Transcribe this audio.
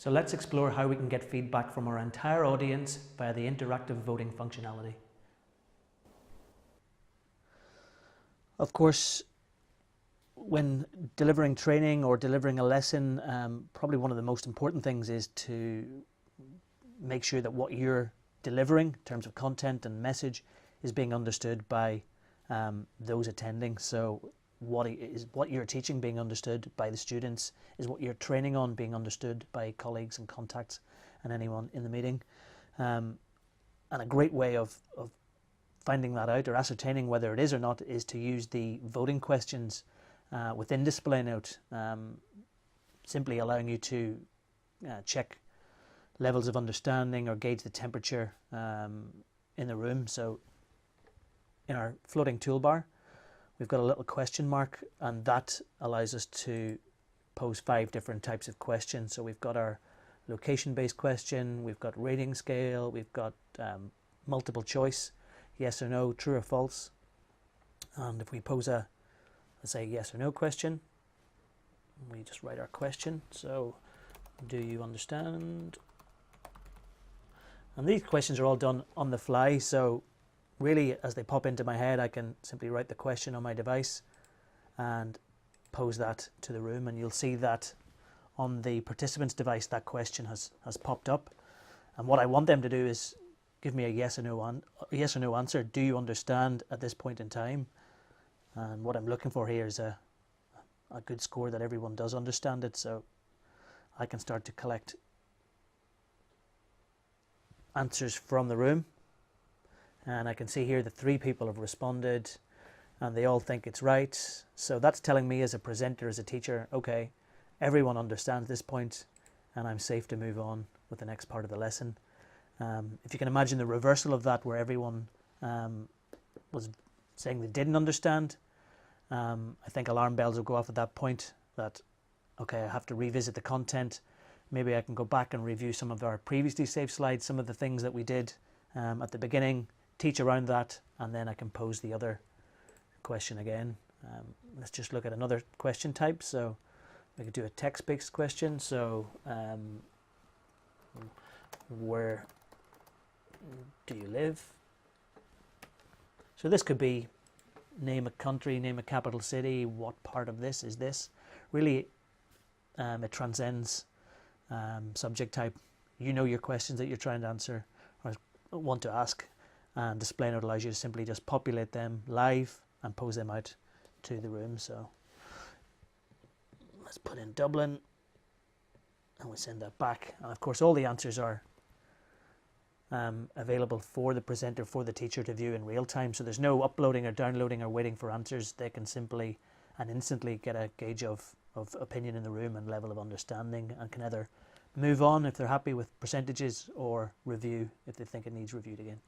So let's explore how we can get feedback from our entire audience via the interactive voting functionality. Of course, when delivering training or delivering a lesson, probably one of the most important things is to make sure that what you're delivering in terms of content and message is being understood by those attending. So what you're teaching being understood by the students? Is what you're training on being understood by colleagues and contacts and anyone in the meeting? And a great way of finding that out or ascertaining whether it is or not is to use the voting questions within DisplayNote, simply allowing you to check levels of understanding or gauge the temperature in the room. So in our floating toolbar, we've got a little question mark, and that allows us to pose 5 different types of questions. So we've got our location-based question, we've got rating scale, we've got multiple choice, yes or no, true or false. And if we pose a, let's say, yes or no question, we just write our question. So, do you understand? And these questions are all done on the fly, so really as they pop into my head, I can simply write the question on my device and pose that to the room, and you'll see that on the participant's device that question has popped up. And what I want them to do is give me a yes or no answer. Do you understand at this point in time? And what I'm looking for here is a good score that everyone does understand it, so I can start to collect answers from the room. And I can see here that 3 people have responded and they all think it's right. So that's telling me as a presenter, as a teacher, okay, everyone understands this point and I'm safe to move on with the next part of the lesson. If you can imagine the reversal of that, where everyone was saying they didn't understand, I think alarm bells will go off at that point that, okay, I have to revisit the content. Maybe I can go back and review some of our previously saved slides, some of the things that we did at the beginning, teach around that, and then I can pose the other question again. Let's just look at another question type. So we could do a text-based question. So where do you live? So this could be name a country, name a capital city, what part of this is this? Really, it transcends subject type. You know your questions that you're trying to answer or want to ask, and DisplayNote allows you to simply just populate them live and pose them out to the room. So let's put in Dublin and we send that back, and of course all the answers are available for the presenter, for the teacher to view in real time. So there's no uploading or downloading or waiting for answers. They can simply and instantly get a gauge of opinion in the room and level of understanding, and can either move on if they're happy with percentages or review if they think it needs reviewed again.